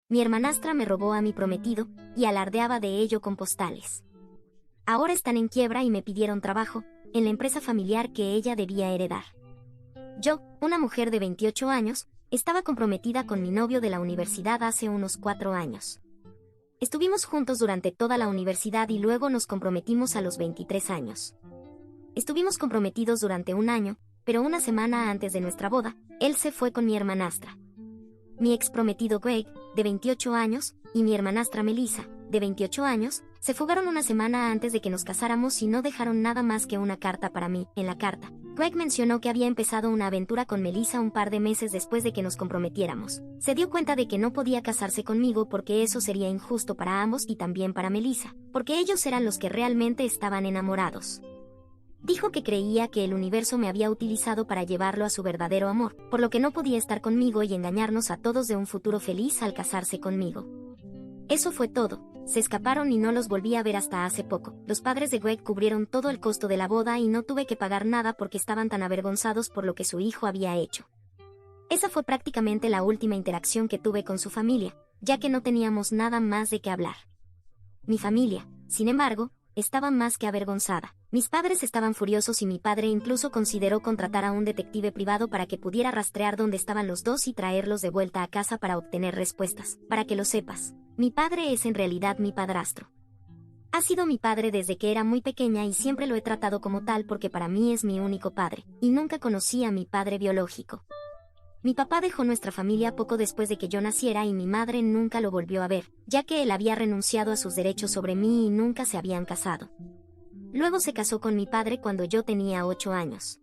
Mi hermanastra me robó a mi prometido, y alardeaba de ello con postales. Ahora están en quiebra y me pidieron trabajo, en la empresa familiar que ella debía heredar. Yo, una mujer de 28 años, estaba comprometida con mi novio de la universidad hace unos 4 años. Estuvimos juntos durante toda la universidad y luego nos comprometimos a los 23 años. Estuvimos comprometidos durante un año, pero una semana antes de nuestra boda, él se fue con mi hermanastra. Mi ex prometido Greg, de 28 años, y mi hermanastra Melissa, de 28 años, se fugaron una semana antes de que nos casáramos y no dejaron nada más que una carta para mí. En la carta, Greg mencionó que había empezado una aventura con Melissa un par de meses después de que nos comprometiéramos. Se dio cuenta de que no podía casarse conmigo porque eso sería injusto para ambos y también para Melissa, porque ellos eran los que realmente estaban enamorados. Dijo que creía que el universo me había utilizado para llevarlo a su verdadero amor, por lo que no podía estar conmigo y engañarnos a todos de un futuro feliz al casarse conmigo. Eso fue todo. Se escaparon y no los volví a ver hasta hace poco. Los padres de Greg cubrieron todo el costo de la boda y no tuve que pagar nada porque estaban tan avergonzados por lo que su hijo había hecho. Esa fue prácticamente la última interacción que tuve con su familia, ya que no teníamos nada más de qué hablar. Mi familia, sin embargo, estaba más que avergonzada. Mis padres estaban furiosos y mi padre incluso consideró contratar a un detective privado para que pudiera rastrear dónde estaban los dos y traerlos de vuelta a casa para obtener respuestas. Para que lo sepas, mi padre es en realidad mi padrastro. Ha sido mi padre desde que era muy pequeña y siempre lo he tratado como tal porque para mí es mi único padre, y nunca conocí a mi padre biológico. Mi papá dejó nuestra familia poco después de que yo naciera y mi madre nunca lo volvió a ver, ya que él había renunciado a sus derechos sobre mí y nunca se habían casado. Luego se casó con mi padre cuando yo tenía 8 años.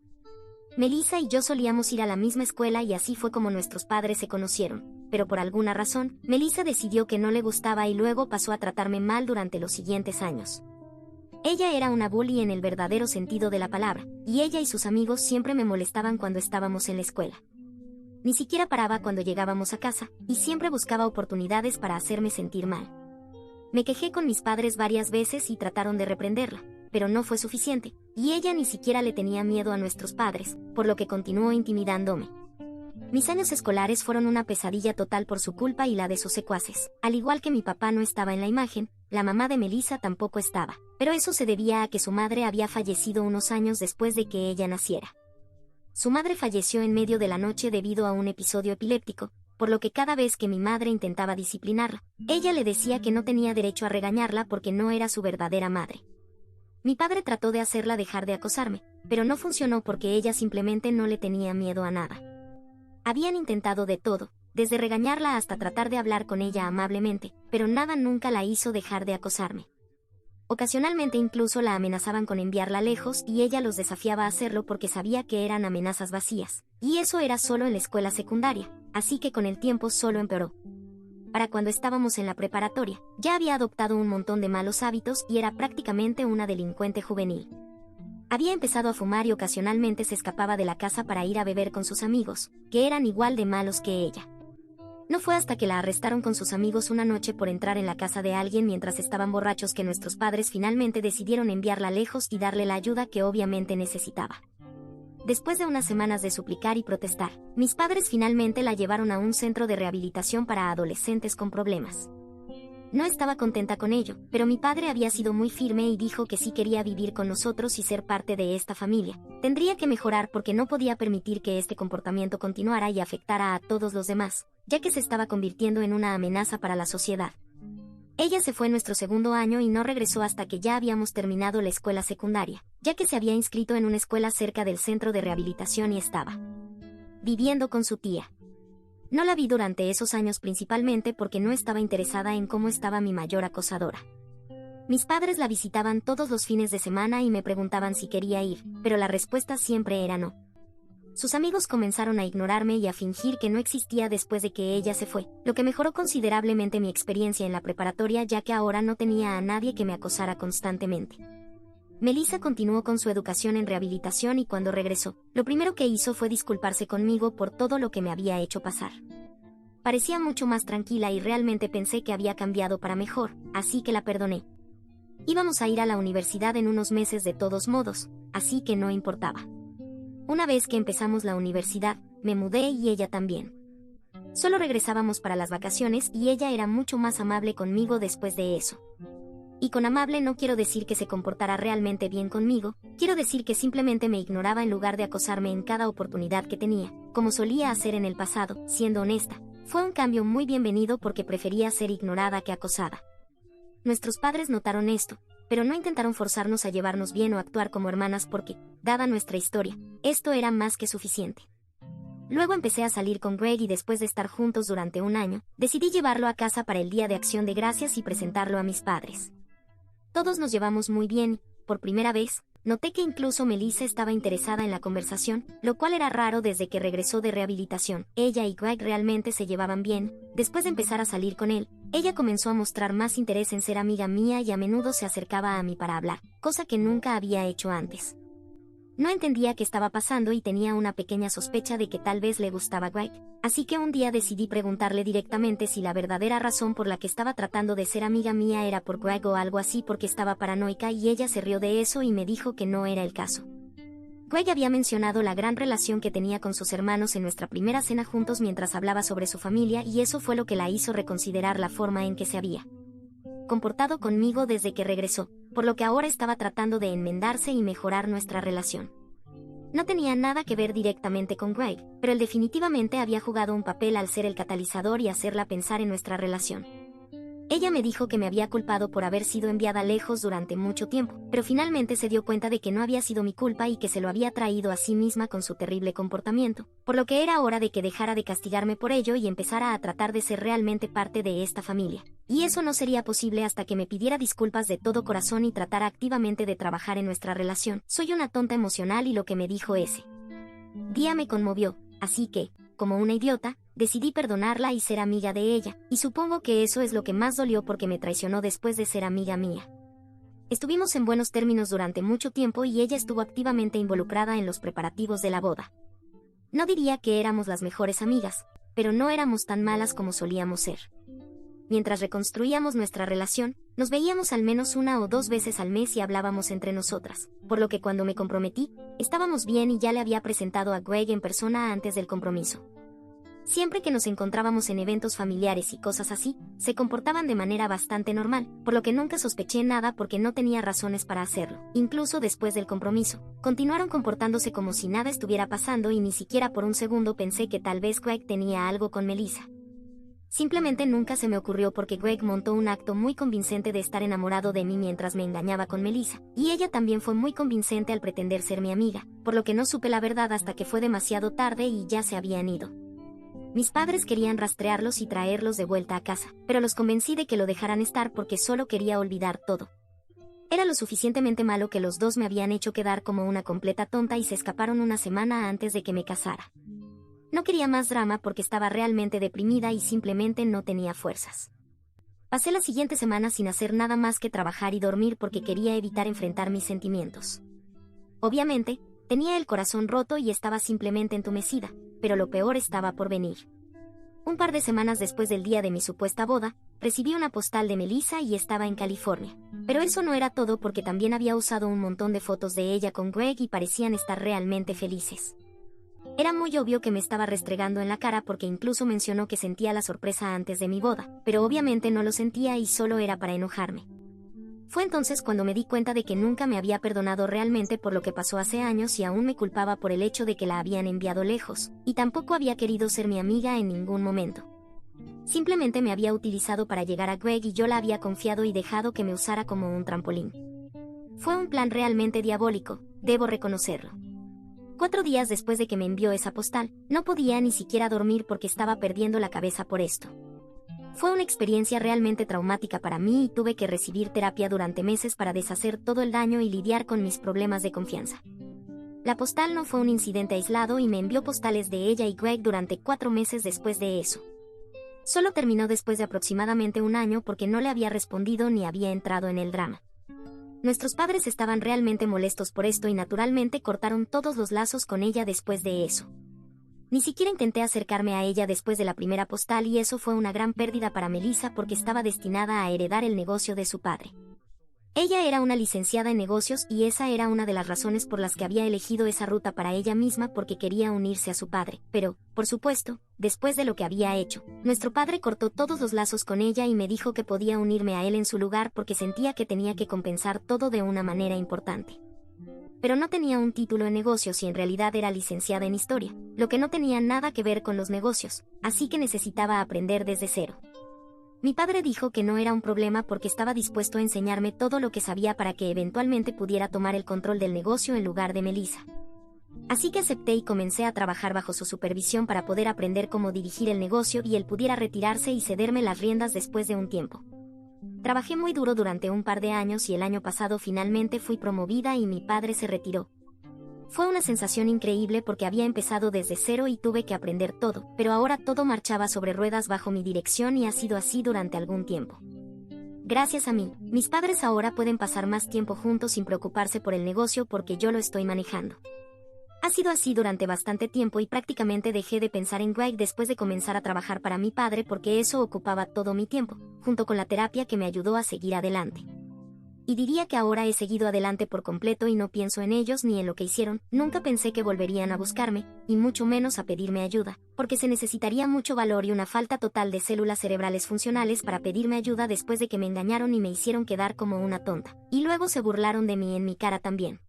Melissa y yo solíamos ir a la misma escuela y así fue como nuestros padres se conocieron, pero por alguna razón, Melissa decidió que no le gustaba y luego pasó a tratarme mal durante los siguientes años. Ella era una bully en el verdadero sentido de la palabra, y ella y sus amigos siempre me molestaban cuando estábamos en la escuela. Ni siquiera paraba cuando llegábamos a casa, y siempre buscaba oportunidades para hacerme sentir mal. Me quejé con mis padres varias veces y trataron de reprenderla, pero no fue suficiente, y ella ni siquiera le tenía miedo a nuestros padres, por lo que continuó intimidándome. Mis años escolares fueron una pesadilla total por su culpa y la de sus secuaces. Al igual que mi papá no estaba en la imagen, la mamá de Melissa tampoco estaba, pero eso se debía a que su madre había fallecido unos años después de que ella naciera. Su madre falleció en medio de la noche debido a un episodio epiléptico, por lo que cada vez que mi madre intentaba disciplinarla, ella le decía que no tenía derecho a regañarla porque no era su verdadera madre. Mi padre trató de hacerla dejar de acosarme, pero no funcionó porque ella simplemente no le tenía miedo a nada. Habían intentado de todo, desde regañarla hasta tratar de hablar con ella amablemente, pero nada nunca la hizo dejar de acosarme. Ocasionalmente incluso la amenazaban con enviarla lejos y ella los desafiaba a hacerlo porque sabía que eran amenazas vacías, y eso era solo en la escuela secundaria, así que con el tiempo solo empeoró. Para cuando estábamos en la preparatoria, ya había adoptado un montón de malos hábitos y era prácticamente una delincuente juvenil. Había empezado a fumar y ocasionalmente se escapaba de la casa para ir a beber con sus amigos, que eran igual de malos que ella. No fue hasta que la arrestaron con sus amigos una noche por entrar en la casa de alguien mientras estaban borrachos que nuestros padres finalmente decidieron enviarla lejos y darle la ayuda que obviamente necesitaba. Después de unas semanas de suplicar y protestar, mis padres finalmente la llevaron a un centro de rehabilitación para adolescentes con problemas. No estaba contenta con ello, pero mi padre había sido muy firme y dijo que si quería vivir con nosotros y ser parte de esta familia, tendría que mejorar porque no podía permitir que este comportamiento continuara y afectara a todos los demás, ya que se estaba convirtiendo en una amenaza para la sociedad. Ella se fue nuestro segundo año y no regresó hasta que ya habíamos terminado la escuela secundaria, ya que se había inscrito en una escuela cerca del centro de rehabilitación y estaba viviendo con su tía. No la vi durante esos años principalmente porque no estaba interesada en cómo estaba mi mayor acosadora. Mis padres la visitaban todos los fines de semana y me preguntaban si quería ir, pero la respuesta siempre era no. Sus amigos comenzaron a ignorarme y a fingir que no existía después de que ella se fue, lo que mejoró considerablemente mi experiencia en la preparatoria ya que ahora no tenía a nadie que me acosara constantemente. Melissa continuó con su educación en rehabilitación y cuando regresó, lo primero que hizo fue disculparse conmigo por todo lo que me había hecho pasar. Parecía mucho más tranquila y realmente pensé que había cambiado para mejor, así que la perdoné. Íbamos a ir a la universidad en unos meses de todos modos, así que no importaba. Una vez que empezamos la universidad, me mudé y ella también. Solo regresábamos para las vacaciones y ella era mucho más amable conmigo después de eso. Y con amable no quiero decir que se comportara realmente bien conmigo, quiero decir que simplemente me ignoraba en lugar de acosarme en cada oportunidad que tenía, como solía hacer en el pasado. Siendo honesta, fue un cambio muy bienvenido porque prefería ser ignorada que acosada. Nuestros padres notaron esto, pero no intentaron forzarnos a llevarnos bien o actuar como hermanas porque, dada nuestra historia, esto era más que suficiente. Luego empecé a salir con Greg y después de estar juntos durante un año, decidí llevarlo a casa para el Día de Acción de Gracias y presentarlo a mis padres. Todos nos llevamos muy bien y, por primera vez, noté que incluso Melissa estaba interesada en la conversación, lo cual era raro desde que regresó de rehabilitación. Ella y Greg realmente se llevaban bien. Después de empezar a salir con él, ella comenzó a mostrar más interés en ser amiga mía y a menudo se acercaba a mí para hablar, cosa que nunca había hecho antes. No entendía qué estaba pasando y tenía una pequeña sospecha de que tal vez le gustaba Greg, así que un día decidí preguntarle directamente si la verdadera razón por la que estaba tratando de ser amiga mía era por Greg o algo así porque estaba paranoica y ella se rió de eso y me dijo que no era el caso. Greg había mencionado la gran relación que tenía con sus hermanos en nuestra primera cena juntos mientras hablaba sobre su familia y eso fue lo que la hizo reconsiderar la forma en que se había comportado conmigo desde que regresó, por lo que ahora estaba tratando de enmendarse y mejorar nuestra relación. No tenía nada que ver directamente con Greg, pero él definitivamente había jugado un papel al ser el catalizador y hacerla pensar en nuestra relación. Ella me dijo que me había culpado por haber sido enviada lejos durante mucho tiempo, pero finalmente se dio cuenta de que no había sido mi culpa y que se lo había traído a sí misma con su terrible comportamiento, por lo que era hora de que dejara de castigarme por ello y empezara a tratar de ser realmente parte de esta familia. Y eso no sería posible hasta que me pidiera disculpas de todo corazón y tratara activamente de trabajar en nuestra relación. Soy una tonta emocional y lo que me dijo ese día me conmovió, así que, como una idiota, decidí perdonarla y ser amiga de ella, y supongo que eso es lo que más dolió porque me traicionó después de ser amiga mía. Estuvimos en buenos términos durante mucho tiempo y ella estuvo activamente involucrada en los preparativos de la boda. No diría que éramos las mejores amigas, pero no éramos tan malas como solíamos ser. Mientras reconstruíamos nuestra relación, nos veíamos al menos 1 o 2 veces al mes y hablábamos entre nosotras, por lo que cuando me comprometí, estábamos bien y ya le había presentado a Greg en persona antes del compromiso. Siempre que nos encontrábamos en eventos familiares y cosas así, se comportaban de manera bastante normal, por lo que nunca sospeché nada porque no tenía razones para hacerlo. Incluso después del compromiso, continuaron comportándose como si nada estuviera pasando y ni siquiera por un segundo pensé que tal vez Greg tenía algo con Melissa. Simplemente nunca se me ocurrió porque Greg montó un acto muy convincente de estar enamorado de mí mientras me engañaba con Melissa, y ella también fue muy convincente al pretender ser mi amiga, por lo que no supe la verdad hasta que fue demasiado tarde y ya se habían ido. Mis padres querían rastrearlos y traerlos de vuelta a casa, pero los convencí de que lo dejaran estar porque solo quería olvidar todo. Era lo suficientemente malo que los dos me habían hecho quedar como una completa tonta y se escaparon una semana antes de que me casara. No quería más drama porque estaba realmente deprimida y simplemente no tenía fuerzas. Pasé la siguiente semana sin hacer nada más que trabajar y dormir porque quería evitar enfrentar mis sentimientos. Obviamente, tenía el corazón roto y estaba simplemente entumecida, pero lo peor estaba por venir. Un par de semanas después del día de mi supuesta boda, recibí una postal de Melissa y estaba en California. Pero eso no era todo porque también había usado un montón de fotos de ella con Greg y parecían estar realmente felices. Era muy obvio que me estaba restregando en la cara porque incluso mencionó que sentía la sorpresa antes de mi boda, pero obviamente no lo sentía y solo era para enojarme. Fue entonces cuando me di cuenta de que nunca me había perdonado realmente por lo que pasó hace años y aún me culpaba por el hecho de que la habían enviado lejos, y tampoco había querido ser mi amiga en ningún momento. Simplemente me había utilizado para llegar a Greg y yo la había confiado y dejado que me usara como un trampolín. Fue un plan realmente diabólico, debo reconocerlo. 4 días después de que me envió esa postal, no podía ni siquiera dormir porque estaba perdiendo la cabeza por esto. Fue una experiencia realmente traumática para mí y tuve que recibir terapia durante meses para deshacer todo el daño y lidiar con mis problemas de confianza. La postal no fue un incidente aislado y me envió postales de ella y Greg durante 4 meses después de eso. Solo terminó después de aproximadamente 1 año porque no le había respondido ni había entrado en el drama. Nuestros padres estaban realmente molestos por esto y naturalmente cortaron todos los lazos con ella después de eso. Ni siquiera intenté acercarme a ella después de la primera postal y eso fue una gran pérdida para Melissa porque estaba destinada a heredar el negocio de su padre. Ella era una licenciada en negocios y esa era una de las razones por las que había elegido esa ruta para ella misma porque quería unirse a su padre. Pero, por supuesto, después de lo que había hecho, nuestro padre cortó todos los lazos con ella y me dijo que podía unirme a él en su lugar porque sentía que tenía que compensar todo de una manera importante. Pero no tenía un título en negocios y en realidad era licenciada en historia, lo que no tenía nada que ver con los negocios, así que necesitaba aprender desde cero. Mi padre dijo que no era un problema porque estaba dispuesto a enseñarme todo lo que sabía para que eventualmente pudiera tomar el control del negocio en lugar de Melissa. Así que acepté y comencé a trabajar bajo su supervisión para poder aprender cómo dirigir el negocio y él pudiera retirarse y cederme las riendas después de un tiempo. Trabajé muy duro durante un par de años y el año pasado finalmente fui promovida y mi padre se retiró. Fue una sensación increíble porque había empezado desde cero y tuve que aprender todo, pero ahora todo marchaba sobre ruedas bajo mi dirección y ha sido así durante algún tiempo. Gracias a mí, mis padres ahora pueden pasar más tiempo juntos sin preocuparse por el negocio porque yo lo estoy manejando. Ha sido así durante bastante tiempo y prácticamente dejé de pensar en Greg después de comenzar a trabajar para mi padre porque eso ocupaba todo mi tiempo, junto con la terapia que me ayudó a seguir adelante. Y diría que ahora he seguido adelante por completo y no pienso en ellos ni en lo que hicieron. Nunca pensé que volverían a buscarme, y mucho menos a pedirme ayuda, porque se necesitaría mucho valor y una falta total de células cerebrales funcionales para pedirme ayuda después de que me engañaron y me hicieron quedar como una tonta. Y luego se burlaron de mí en mi cara también.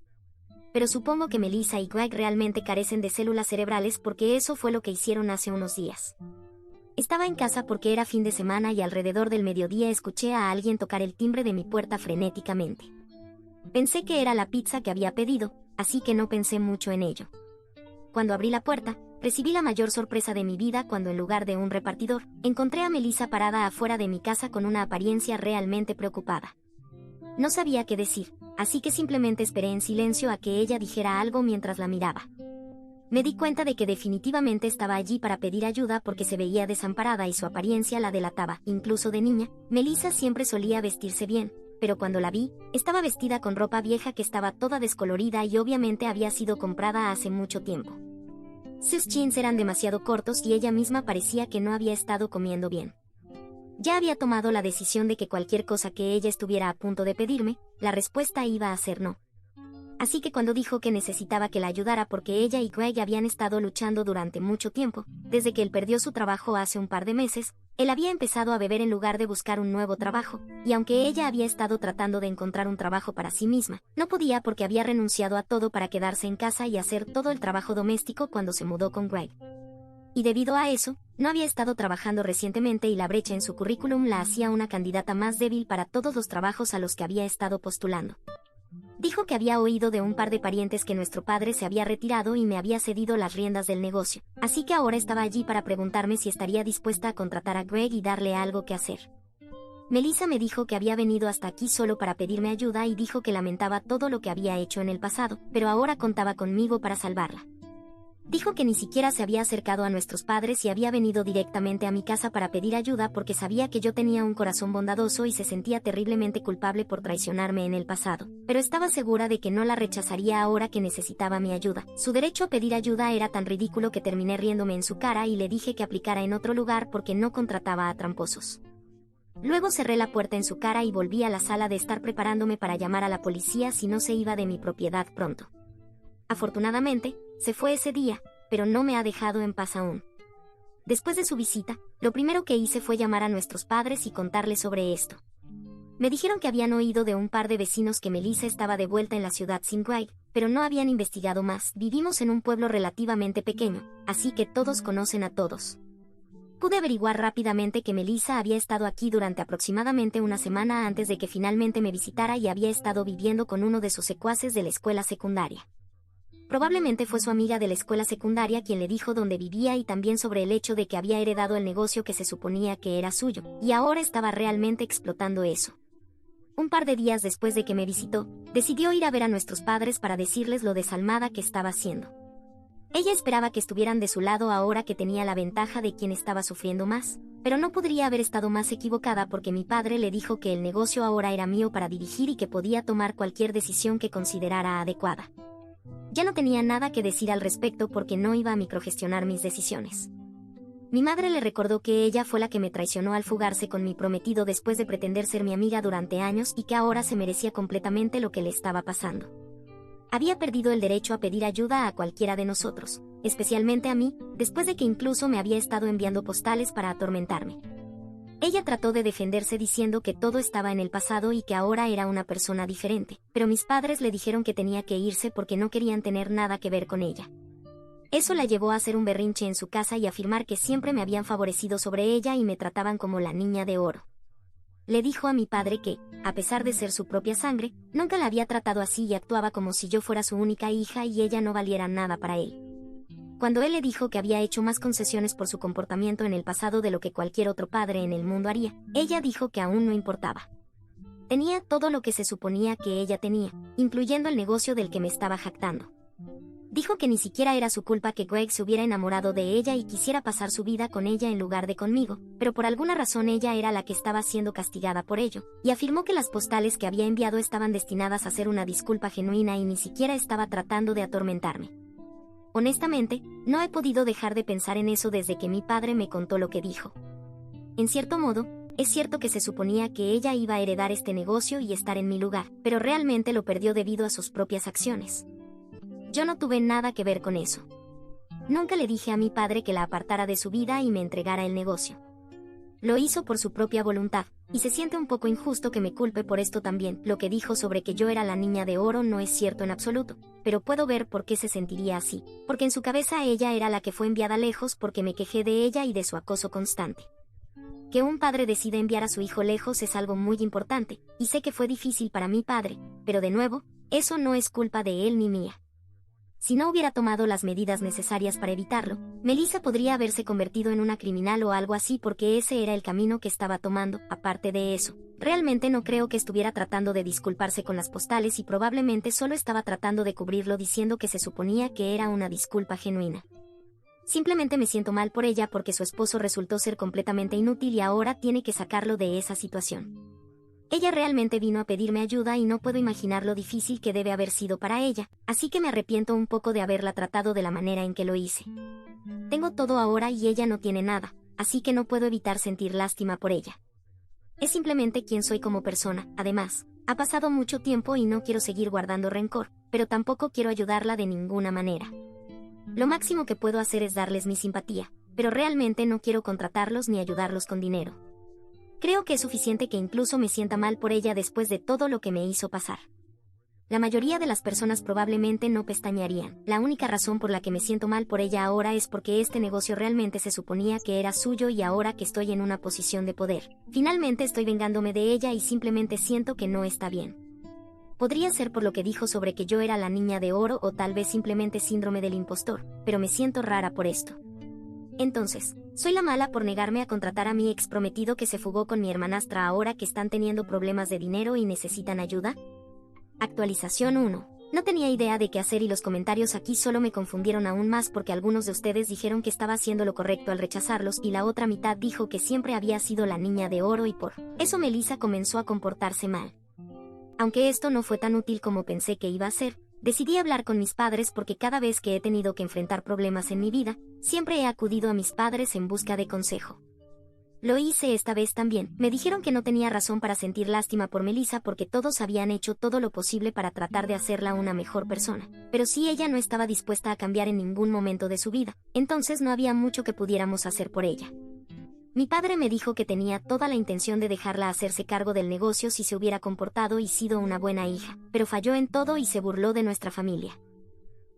Pero supongo que Melissa y Greg realmente carecen de células cerebrales porque eso fue lo que hicieron hace unos días. Estaba en casa porque era fin de semana y alrededor del mediodía escuché a alguien tocar el timbre de mi puerta frenéticamente. Pensé que era la pizza que había pedido, así que no pensé mucho en ello. Cuando abrí la puerta, recibí la mayor sorpresa de mi vida cuando en lugar de un repartidor, encontré a Melissa parada afuera de mi casa con una apariencia realmente preocupada. No sabía qué decir, así que simplemente esperé en silencio a que ella dijera algo mientras la miraba. Me di cuenta de que definitivamente estaba allí para pedir ayuda porque se veía desamparada y su apariencia la delataba. Incluso de niña, Melissa siempre solía vestirse bien, pero cuando la vi, estaba vestida con ropa vieja que estaba toda descolorida y obviamente había sido comprada hace mucho tiempo. Sus jeans eran demasiado cortos y ella misma parecía que no había estado comiendo bien. Ya había tomado la decisión de que cualquier cosa que ella estuviera a punto de pedirme, la respuesta iba a ser no. Así que cuando dijo que necesitaba que la ayudara porque ella y Greg habían estado luchando durante mucho tiempo, desde que él perdió su trabajo hace un par de meses, él había empezado a beber en lugar de buscar un nuevo trabajo, y aunque ella había estado tratando de encontrar un trabajo para sí misma, no podía porque había renunciado a todo para quedarse en casa y hacer todo el trabajo doméstico cuando se mudó con Greg. Y debido a eso, no había estado trabajando recientemente y la brecha en su currículum la hacía una candidata más débil para todos los trabajos a los que había estado postulando. Dijo que había oído de un par de parientes que nuestro padre se había retirado y me había cedido las riendas del negocio, así que ahora estaba allí para preguntarme si estaría dispuesta a contratar a Greg y darle algo que hacer. Melissa me dijo que había venido hasta aquí solo para pedirme ayuda y dijo que lamentaba todo lo que había hecho en el pasado, pero ahora contaba conmigo para salvarla. Dijo que ni siquiera se había acercado a nuestros padres y había venido directamente a mi casa para pedir ayuda porque sabía que yo tenía un corazón bondadoso y se sentía terriblemente culpable por traicionarme en el pasado, pero estaba segura de que no la rechazaría ahora que necesitaba mi ayuda. Su derecho a pedir ayuda era tan ridículo que terminé riéndome en su cara y le dije que aplicara en otro lugar porque no contrataba a tramposos. Luego cerré la puerta en su cara y volví a la sala de estar preparándome para llamar a la policía si no se iba de mi propiedad pronto. Afortunadamente, se fue ese día, pero no me ha dejado en paz aún. Después de su visita, lo primero que hice fue llamar a nuestros padres y contarles sobre esto. Me dijeron que habían oído de un par de vecinos que Melissa estaba de vuelta en la ciudad sin Greg, pero no habían investigado más. Vivimos en un pueblo relativamente pequeño, así que todos conocen a todos. Pude averiguar rápidamente que Melissa había estado aquí durante aproximadamente una semana antes de que finalmente me visitara y había estado viviendo con uno de sus secuaces de la escuela secundaria. Probablemente fue su amiga de la escuela secundaria quien le dijo dónde vivía y también sobre el hecho de que había heredado el negocio que se suponía que era suyo, y ahora estaba realmente explotando eso. Un par de días después de que me visitó, decidió ir a ver a nuestros padres para decirles lo desalmada que estaba haciendo. Ella esperaba que estuvieran de su lado ahora que tenía la ventaja de quien estaba sufriendo más, pero no podría haber estado más equivocada porque mi padre le dijo que el negocio ahora era mío para dirigir y que podía tomar cualquier decisión que considerara adecuada. Ya no tenía nada que decir al respecto porque no iba a microgestionar mis decisiones. Mi madre le recordó que ella fue la que me traicionó al fugarse con mi prometido después de pretender ser mi amiga durante años y que ahora se merecía completamente lo que le estaba pasando. Había perdido el derecho a pedir ayuda a cualquiera de nosotros, especialmente a mí, después de que incluso me había estado enviando postales para atormentarme. Ella trató de defenderse diciendo que todo estaba en el pasado y que ahora era una persona diferente, pero mis padres le dijeron que tenía que irse porque no querían tener nada que ver con ella. Eso la llevó a hacer un berrinche en su casa y afirmar que siempre me habían favorecido sobre ella y me trataban como la niña de oro. Le dijo a mi padre que, a pesar de ser su propia sangre, nunca la había tratado así y actuaba como si yo fuera su única hija y ella no valiera nada para él. Cuando él le dijo que había hecho más concesiones por su comportamiento en el pasado de lo que cualquier otro padre en el mundo haría, ella dijo que aún no importaba. Tenía todo lo que se suponía que ella tenía, incluyendo el negocio del que me estaba jactando. Dijo que ni siquiera era su culpa que Greg se hubiera enamorado de ella y quisiera pasar su vida con ella en lugar de conmigo, pero por alguna razón ella era la que estaba siendo castigada por ello, y afirmó que las postales que había enviado estaban destinadas a ser una disculpa genuina y ni siquiera estaba tratando de atormentarme. Honestamente, no he podido dejar de pensar en eso desde que mi padre me contó lo que dijo. En cierto modo, es cierto que se suponía que ella iba a heredar este negocio y estar en mi lugar, pero realmente lo perdió debido a sus propias acciones. Yo no tuve nada que ver con eso. Nunca le dije a mi padre que la apartara de su vida y me entregara el negocio. Lo hizo por su propia voluntad, y se siente un poco injusto que me culpe por esto también. Lo que dijo sobre que yo era la niña de oro no es cierto en absoluto, pero puedo ver por qué se sentiría así, porque en su cabeza ella era la que fue enviada lejos porque me quejé de ella y de su acoso constante. Que un padre decida enviar a su hijo lejos es algo muy importante, y sé que fue difícil para mi padre, pero de nuevo, eso no es culpa de él ni mía. Si no hubiera tomado las medidas necesarias para evitarlo, Melissa podría haberse convertido en una criminal o algo así porque ese era el camino que estaba tomando. Aparte de eso, realmente no creo que estuviera tratando de disculparse con las postales y probablemente solo estaba tratando de cubrirlo diciendo que se suponía que era una disculpa genuina. Simplemente me siento mal por ella porque su esposo resultó ser completamente inútil y ahora tiene que sacarlo de esa situación. Ella realmente vino a pedirme ayuda y no puedo imaginar lo difícil que debe haber sido para ella, así que me arrepiento un poco de haberla tratado de la manera en que lo hice. Tengo todo ahora y ella no tiene nada, así que no puedo evitar sentir lástima por ella. Es simplemente quien soy como persona. Además, ha pasado mucho tiempo y no quiero seguir guardando rencor, pero tampoco quiero ayudarla de ninguna manera. Lo máximo que puedo hacer es darles mi simpatía, pero realmente no quiero contratarlos ni ayudarlos con dinero. Creo que es suficiente que incluso me sienta mal por ella después de todo lo que me hizo pasar. La mayoría de las personas probablemente no pestañearían. La única razón por la que me siento mal por ella ahora es porque este negocio realmente se suponía que era suyo y ahora que estoy en una posición de poder, finalmente estoy vengándome de ella y simplemente siento que no está bien. Podría ser por lo que dijo sobre que yo era la niña de oro o tal vez simplemente síndrome del impostor, pero me siento rara por esto. Entonces, ¿soy la mala por negarme a contratar a mi ex prometido que se fugó con mi hermanastra ahora que están teniendo problemas de dinero y necesitan ayuda? Actualización 1. No tenía idea de qué hacer y los comentarios aquí solo me confundieron aún más porque algunos de ustedes dijeron que estaba haciendo lo correcto al rechazarlos y la otra mitad dijo que siempre había sido la niña de oro y por eso Melissa comenzó a comportarse mal. Aunque esto no fue tan útil como pensé que iba a ser, decidí hablar con mis padres porque cada vez que he tenido que enfrentar problemas en mi vida, siempre he acudido a mis padres en busca de consejo. Lo hice esta vez también. Me dijeron que no tenía razón para sentir lástima por Melissa porque todos habían hecho todo lo posible para tratar de hacerla una mejor persona. Pero si ella no estaba dispuesta a cambiar en ningún momento de su vida, entonces no había mucho que pudiéramos hacer por ella. Mi padre me dijo que tenía toda la intención de dejarla hacerse cargo del negocio si se hubiera comportado y sido una buena hija, pero falló en todo y se burló de nuestra familia.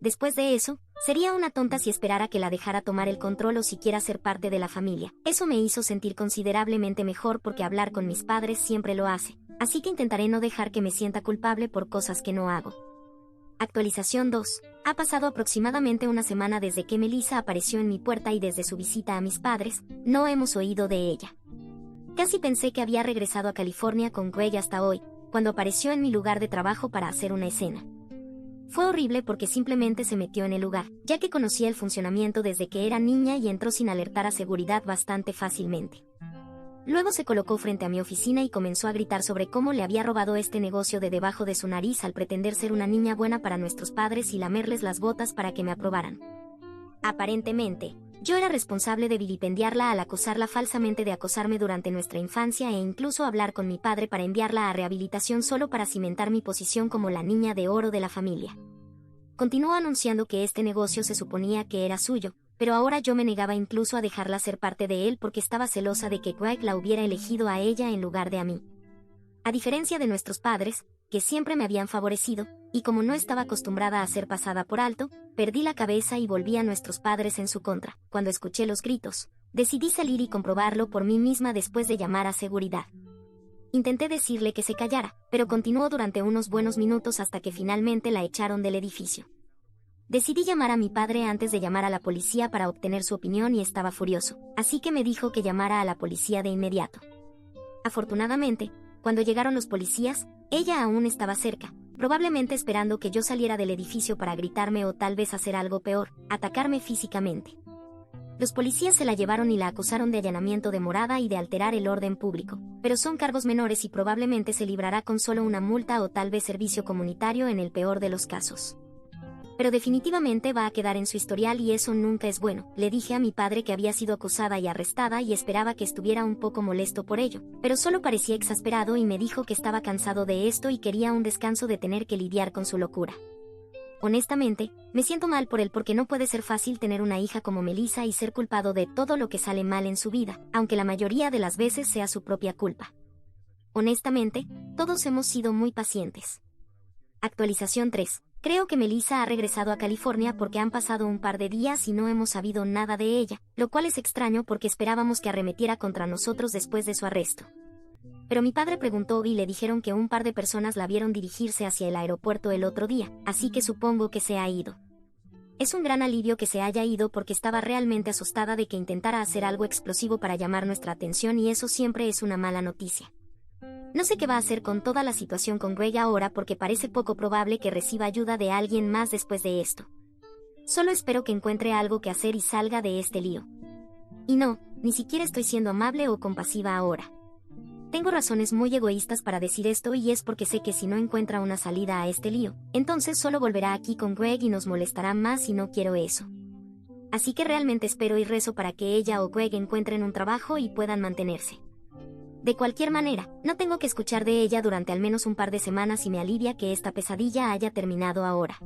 Después de eso, sería una tonta si esperara que la dejara tomar el control o siquiera ser parte de la familia. Eso me hizo sentir considerablemente mejor porque hablar con mis padres siempre lo hace, así que intentaré no dejar que me sienta culpable por cosas que no hago. Actualización 2. Ha pasado aproximadamente una semana desde que Melissa apareció en mi puerta y desde su visita a mis padres, no hemos oído de ella. Casi pensé que había regresado a California con Greg hasta hoy, cuando apareció en mi lugar de trabajo para hacer una escena. Fue horrible porque simplemente se metió en el lugar, ya que conocía el funcionamiento desde que era niña y entró sin alertar a seguridad bastante fácilmente. Luego se colocó frente a mi oficina y comenzó a gritar sobre cómo le había robado este negocio de debajo de su nariz al pretender ser una niña buena para nuestros padres y lamerles las botas para que me aprobaran. Aparentemente, Yo era responsable de vilipendiarla al acusarla falsamente de acosarme durante nuestra infancia e incluso hablar con mi padre para enviarla a rehabilitación solo para cimentar mi posición como la niña de oro de la familia. Continuó anunciando que este negocio se suponía que era suyo, pero ahora yo me negaba incluso a dejarla ser parte de él porque estaba celosa de que Greg la hubiera elegido a ella en lugar de a mí. A diferencia de nuestros padres, que siempre me habían favorecido, y como no estaba acostumbrada a ser pasada por alto, perdí la cabeza y volví a nuestros padres en su contra. Cuando escuché los gritos, decidí salir y comprobarlo por mí misma después de llamar a seguridad. Intenté decirle que se callara, pero continuó durante unos buenos minutos hasta que finalmente la echaron del edificio. Decidí llamar a mi padre antes de llamar a la policía para obtener su opinión y estaba furioso, así que me dijo que llamara a la policía de inmediato. Afortunadamente, cuando llegaron los policías, ella aún estaba cerca, probablemente esperando que yo saliera del edificio para gritarme o tal vez hacer algo peor, atacarme físicamente. Los policías se la llevaron y la acusaron de allanamiento de morada y de alterar el orden público, pero son cargos menores y probablemente se librará con solo una multa o tal vez servicio comunitario en el peor de los casos. Pero definitivamente va a quedar en su historial y eso nunca es bueno. Le dije a mi padre que había sido acusada y arrestada y esperaba que estuviera un poco molesto por ello, pero solo parecía exasperado y me dijo que estaba cansado de esto y quería un descanso de tener que lidiar con su locura. Honestamente, me siento mal por él porque no puede ser fácil tener una hija como Melissa y ser culpado de todo lo que sale mal en su vida, aunque la mayoría de las veces sea su propia culpa. Honestamente, todos hemos sido muy pacientes. Actualización 3. Creo que Melissa ha regresado a California porque han pasado un par de días y no hemos sabido nada de ella, lo cual es extraño porque esperábamos que arremetiera contra nosotros después de su arresto. Pero mi padre preguntó y le dijeron que un par de personas la vieron dirigirse hacia el aeropuerto el otro día, así que supongo que se ha ido. Es un gran alivio que se haya ido porque estaba realmente asustada de que intentara hacer algo explosivo para llamar nuestra atención y eso siempre es una mala noticia. No sé qué va a hacer con toda la situación con Greg ahora porque parece poco probable que reciba ayuda de alguien más después de esto. Solo espero que encuentre algo que hacer y salga de este lío. Y no, ni siquiera estoy siendo amable o compasiva ahora. Tengo razones muy egoístas para decir esto y es porque sé que si no encuentra una salida a este lío, entonces solo volverá aquí con Greg y nos molestará más y no quiero eso. Así que realmente espero y rezo para que ella o Greg encuentren un trabajo y puedan mantenerse. De cualquier manera, no tengo que escuchar de ella durante al menos un par de semanas y me alivia que esta pesadilla haya terminado ahora.